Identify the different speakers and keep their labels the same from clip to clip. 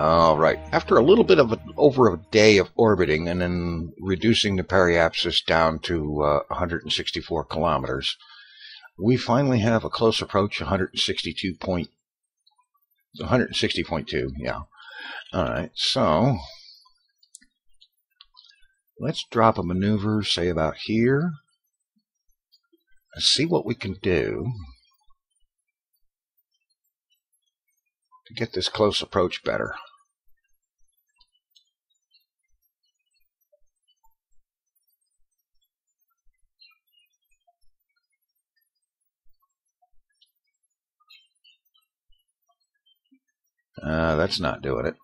Speaker 1: All right. After a little bit of over a day of orbiting and then reducing the periapsis down to 164 kilometers, we finally have a close approach 160.2. Yeah. All right. So let's drop a maneuver, say about here. Let's see what we can do to get this close approach better. That's not doing it.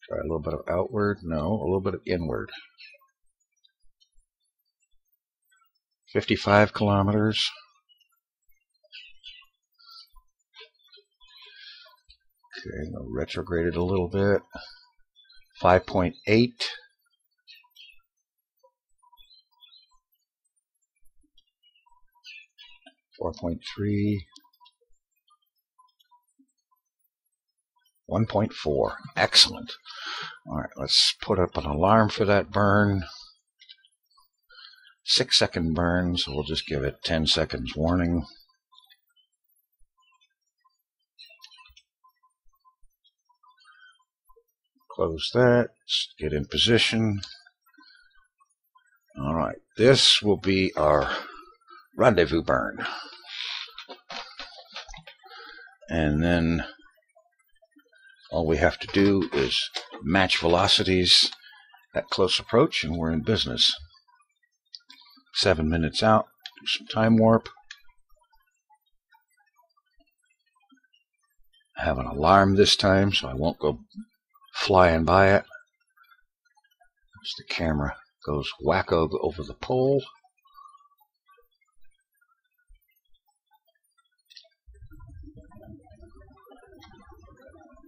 Speaker 1: Try a little bit of outward. No, a little bit of inward. 55 kilometers. Okay, I'll retrograde it a little bit. 5.8. 4.3. 1.4. Excellent. All right, let's put up an alarm for that burn. 6-second burn, so we'll just give it 10 seconds warning. Close that. Let's get in position. All right, this will be our rendezvous burn. And then all we have to do is match velocities at close approach, and we're in business. 7 minutes out, do some time warp. I have an alarm this time, so I won't go flying by it. As the camera goes wacko over the pole.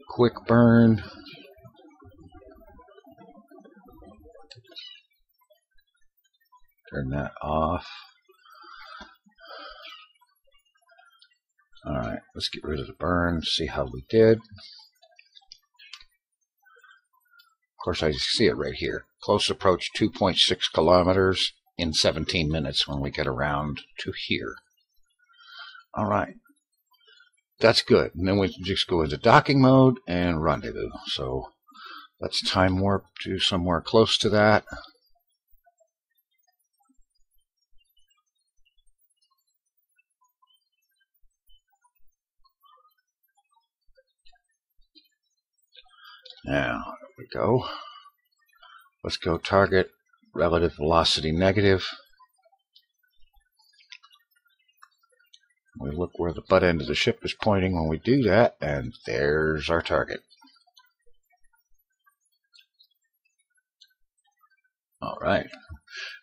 Speaker 1: Quick burn. Turn that off. Alright, let's get rid of the burn, see how we did. Of course, I see it right here. Close approach 2.6 kilometers in 17 minutes when we get around to here. Alright. That's good. And then we just go into docking mode and rendezvous. So let's time warp to somewhere close to that. Now, there we go. Let's go target relative velocity negative. We look where the butt end of the ship is pointing when we do that, and there's our target. All right.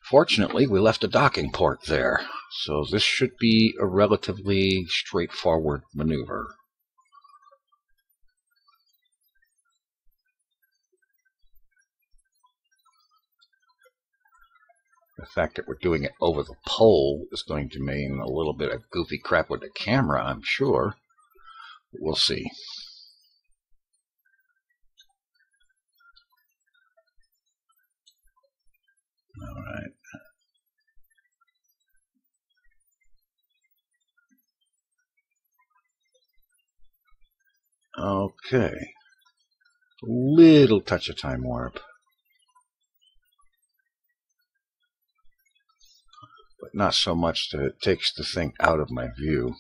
Speaker 1: Fortunately, we left a docking port there, so this should be a relatively straightforward maneuver. The fact that we're doing it over the pole is going to mean a little bit of goofy crap with the camera, I'm sure. We'll see. All right. Okay. Little touch of time warp. But not so much that it takes the thing out of my view.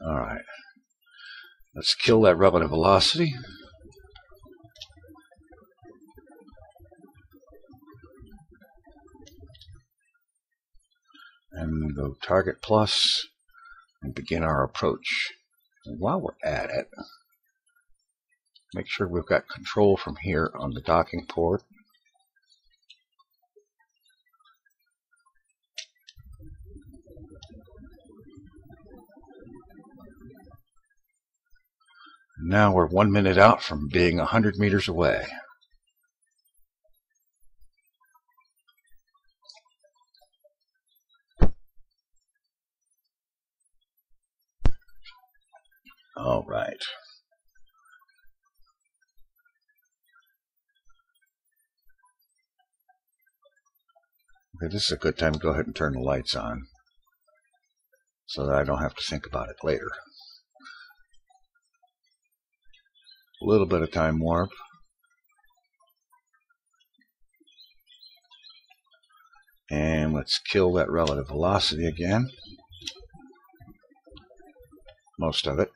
Speaker 1: All right. Let's kill that relative velocity. And go target plus and begin our approach. And while we're at it, make sure we've got control from here on the docking port. Now we're 1 minute out from being 100 meters away. All right. Okay, this is a good time to go ahead and turn the lights on so that I don't have to think about it later. A little bit of time warp. And let's kill that relative velocity again. Most of it.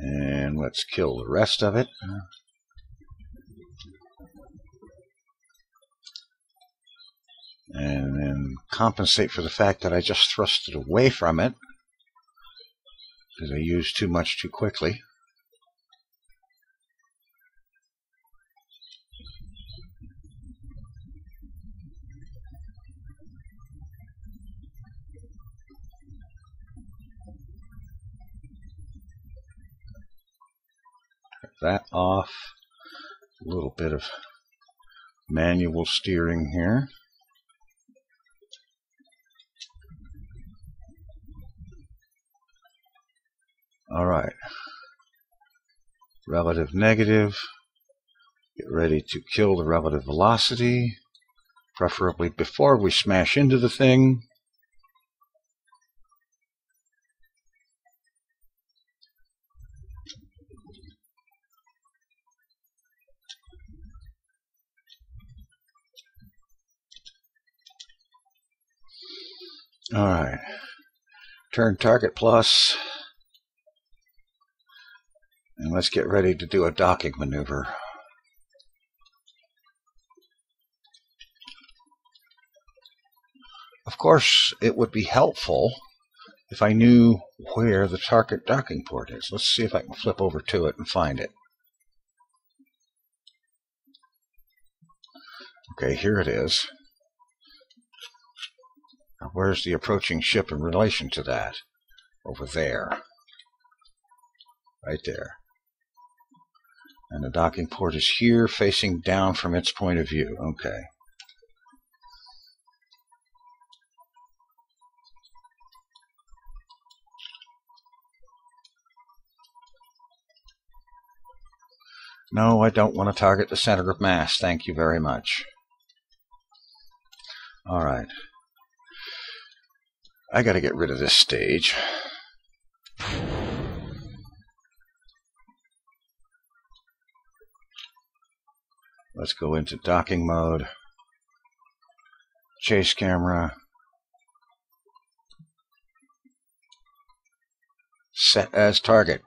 Speaker 1: And let's kill the rest of it. And then compensate for the fact that I just thrust it away from it because I used too much too quickly. That off. A little bit of manual steering here. All right. Relative negative. Get ready to kill the relative velocity, preferably before we smash into the thing. All right. Turn target plus. And let's get ready to do a docking maneuver. Of course, it would be helpful if I knew where the target docking port is. Let's see if I can flip over to it and find it. Okay, here it is. Now, where's the approaching ship in relation to that? Over there. Right there. And the docking port is here, facing down from its point of view. Okay. No, I don't want to target the center of mass. Thank you very much. All right. I got to get rid of this stage. Let's go into docking mode. Chase camera. Set as target.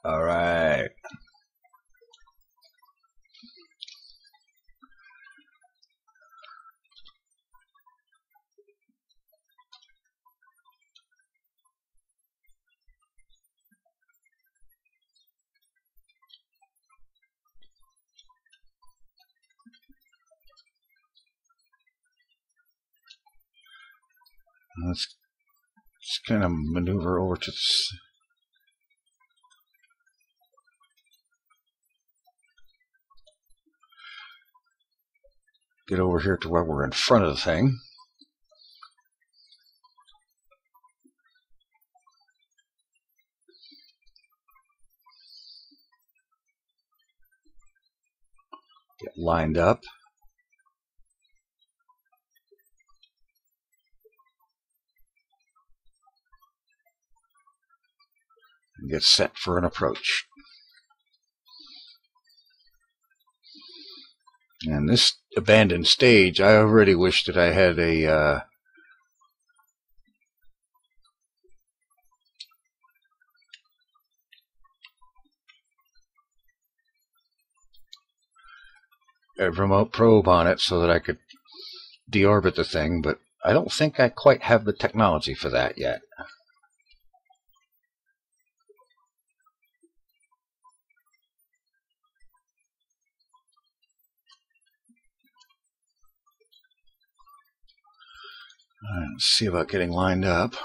Speaker 1: All right. Let's kind of maneuver over to this. Get over here to where we're in front of the thing. Get lined up. And get set for an approach. And this abandoned stage, I already wish that I had a remote probe on it so that I could deorbit the thing, but I don't think I quite have the technology for that yet. Let's see about getting lined up.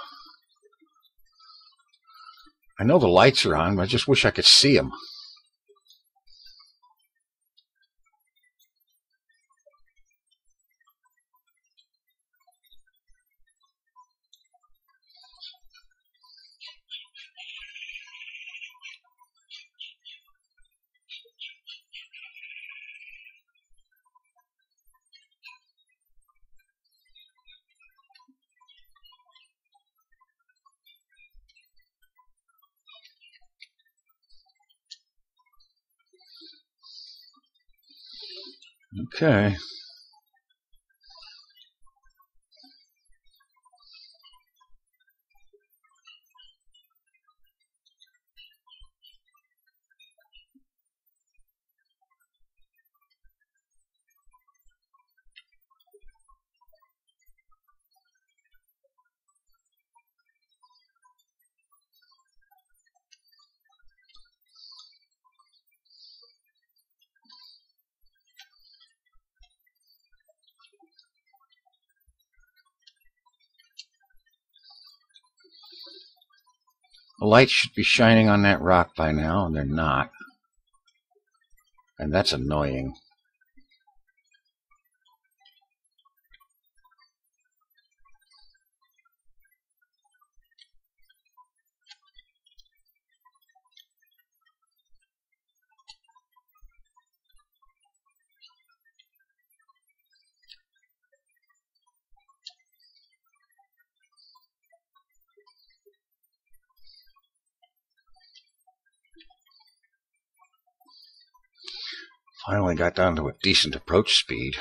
Speaker 1: I know the lights are on, but I just wish I could see them. Okay. The lights should be shining on that rock by now, and they're not. And that's annoying. Finally got down to a decent approach speed.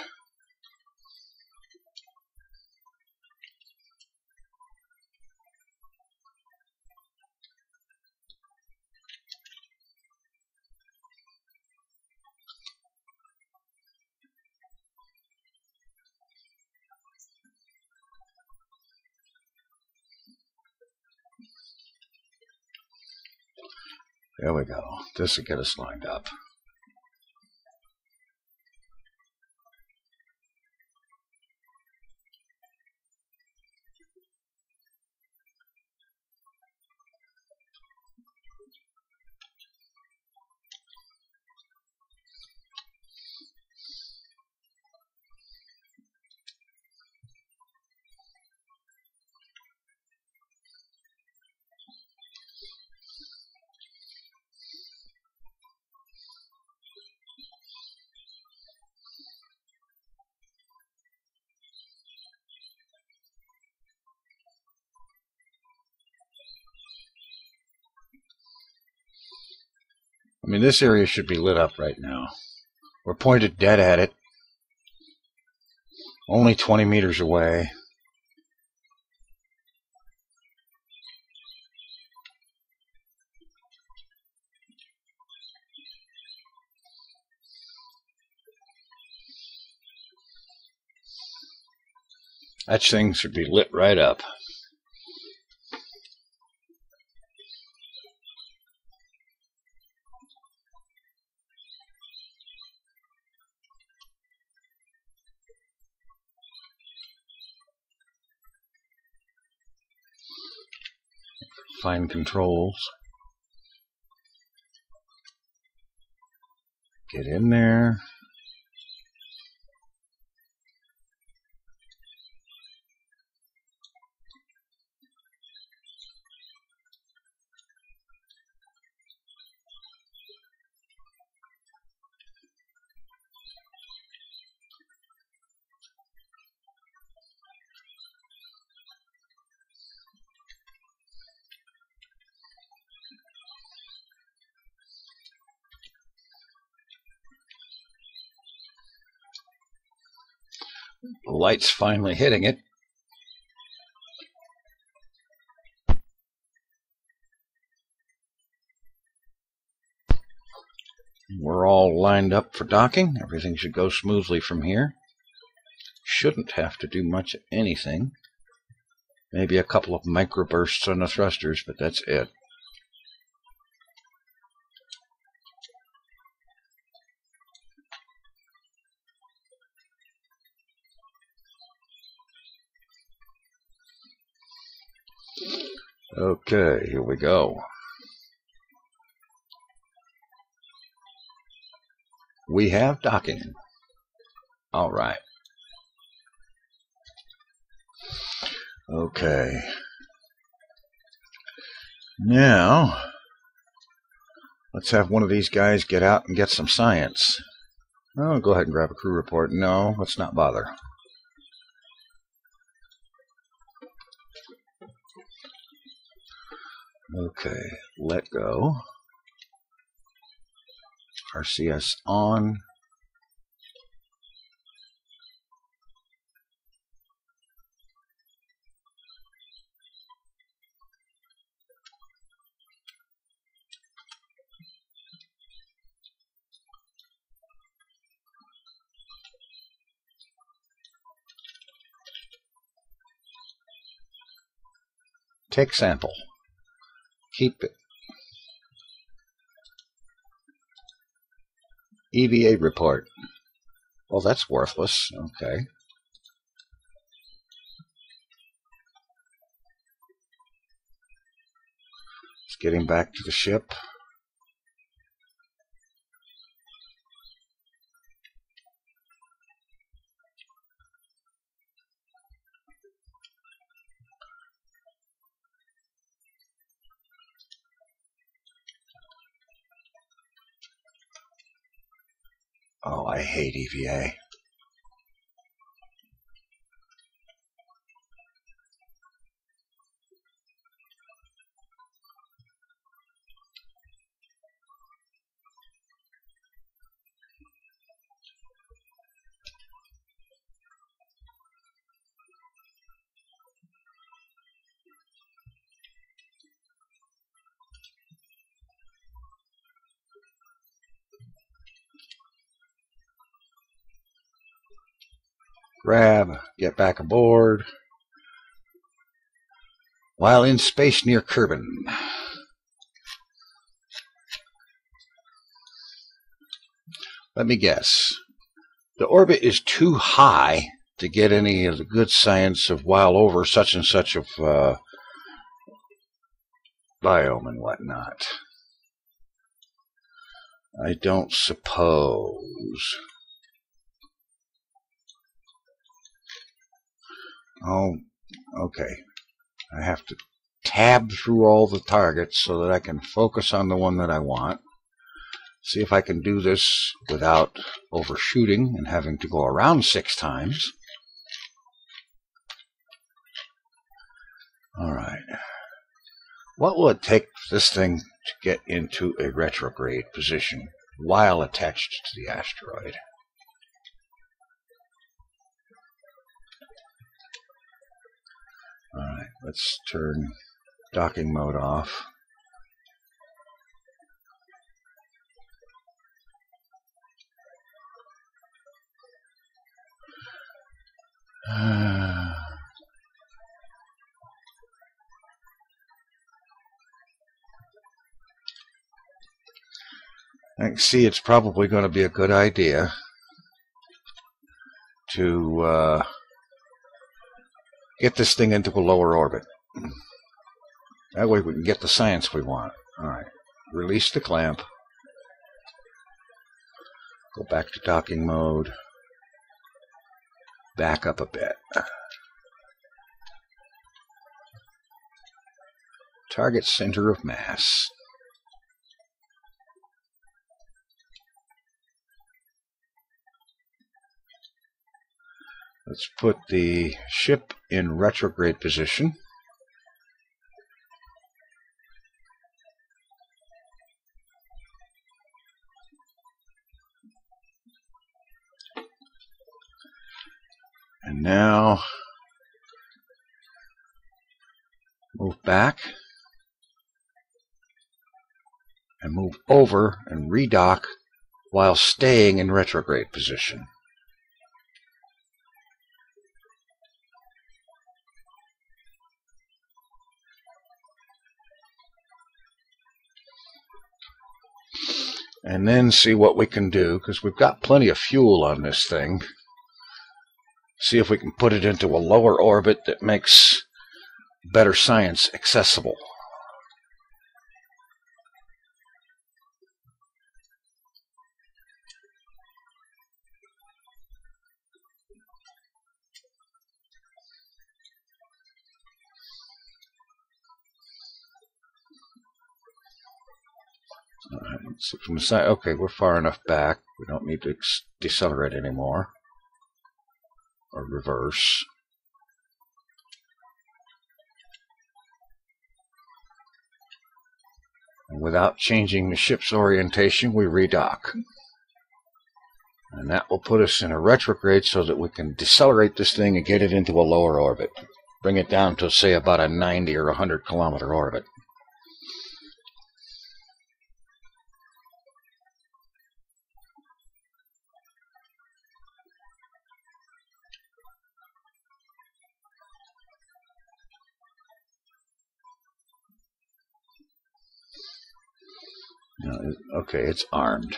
Speaker 1: There we go. This will get us lined up. I mean, this area should be lit up right now. We're pointed dead at it. Only 20 meters away. That thing should be lit right up. Fine controls. Get in there. The light's finally hitting it. We're all lined up for docking. Everything should go smoothly from here. Shouldn't have to do much of anything. Maybe a couple of microbursts on the thrusters, but that's it. Okay, here we go. We have docking. All right. Okay. Now, let's have one of these guys get out and get some science. Oh, go ahead and grab a crew report. No, let's not bother. Okay, let go. RCS on. Take sample. Keep it. EVA report. Well, that's worthless. Okay. It's getting back to the ship. Oh, I hate EVA. Grab, get back aboard. While in space near Kerbal. Let me guess. The orbit is too high to get any of the good science of while over such and such of biome and whatnot. I don't suppose. Oh, okay. I have to tab through all the targets so that I can focus on the one that I want. See if I can do this without overshooting and having to go around 6 times. Alright. What will it take for this thing to get into a retrograde position while attached to the asteroid? Alright, let's turn docking mode off. I can see it's probably going to be a good idea to get this thing into a lower orbit. That way we can get the science we want. Alright, release the clamp. Go back to docking mode. Back up a bit. Target center of mass. Let's put the ship in retrograde position. And now move back and move over and redock while staying in retrograde position. And then see what we can do, because we've got plenty of fuel on this thing. See if we can put it into a lower orbit that makes better science accessible. Let's see from the side. Okay, we're far enough back. We don't need to decelerate anymore. Or reverse. And without changing the ship's orientation, we redock. And that will put us in a retrograde so that we can decelerate this thing and get it into a lower orbit. Bring it down to, say, about a 90 or 100 kilometer orbit. Okay, it's armed.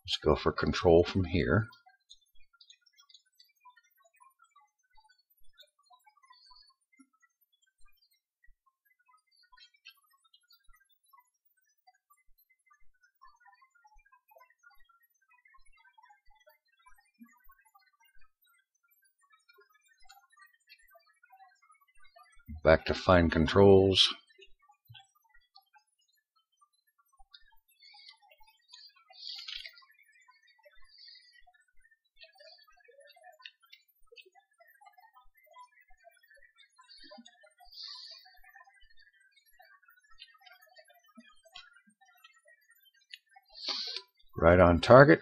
Speaker 1: Let's go for control from here. Back to fine controls. Right on target.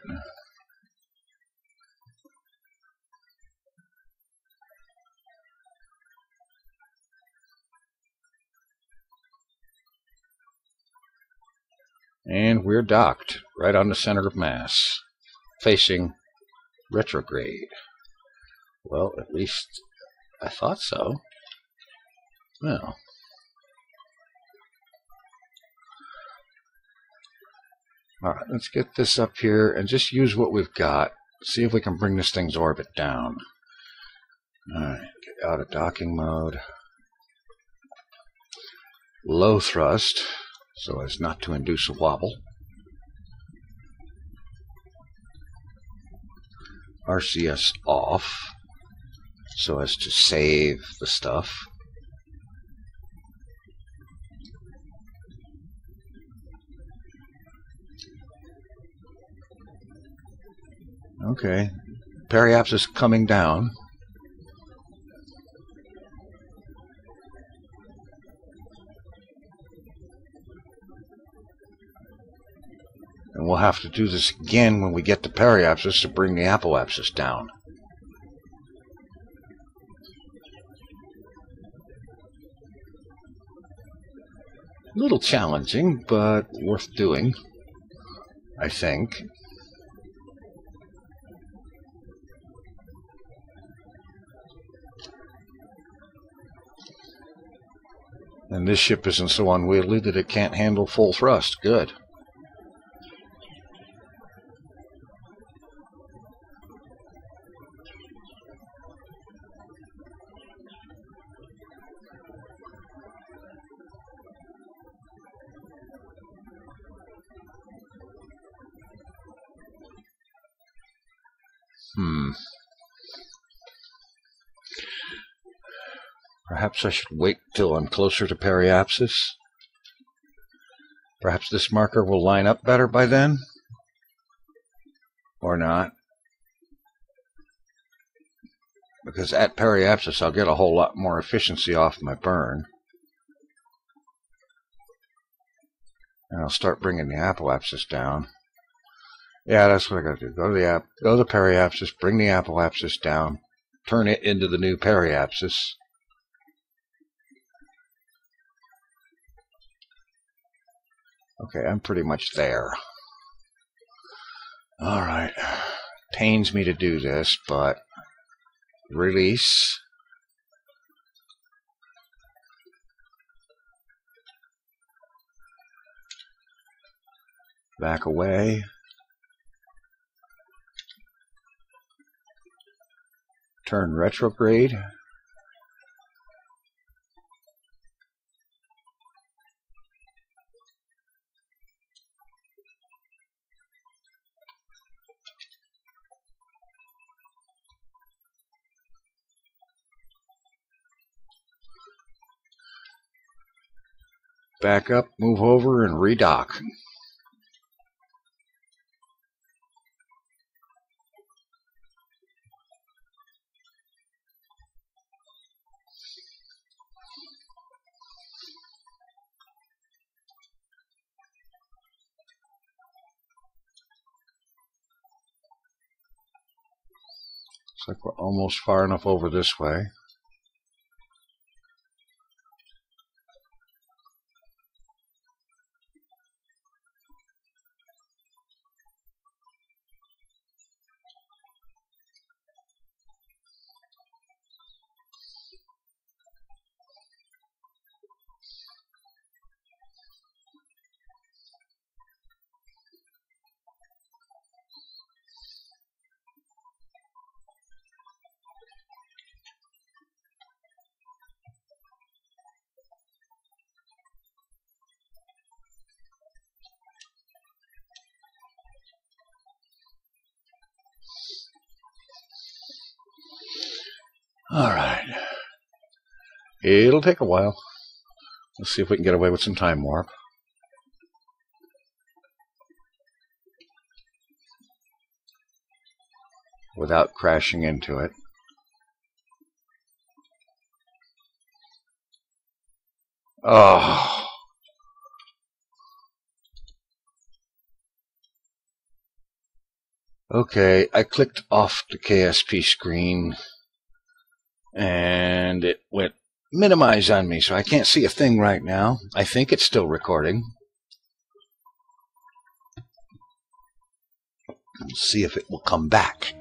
Speaker 1: And we're docked right on the center of mass, facing retrograde. Well, at least I thought so. Well. Alright, let's get this up here and just use what we've got. See if we can bring this thing's orbit down. Alright, get out of docking mode. Low thrust, so as not to induce a wobble. RCS off, so as to save the stuff. Okay, periapsis coming down. And we'll have to do this again when we get to periapsis to bring the apoapsis down. A little challenging, but worth doing, I think. And this ship isn't so unwieldy that it can't handle full thrust. Good. Perhaps I should wait till I'm closer to periapsis. Perhaps this marker will line up better by then? Or not? Because at periapsis I'll get a whole lot more efficiency off my burn. And I'll start bringing the apoapsis down. Yeah, that's what I gotta do. Go to the periapsis, bring the apoapsis down, turn it into the new periapsis. Okay, I'm pretty much there. Alright. Pains me to do this, but release. Back away. Turn retrograde. back up, move over, and redock. Looks like we're almost far enough over this way. Alright. It'll take a while. Let's see if we can get away with some time warp. Without crashing into it. Oh. Okay, I clicked off the KSP screen and it went minimize on me, so I can't see a thing right now. I think it's still recording. Let's see if it will come back.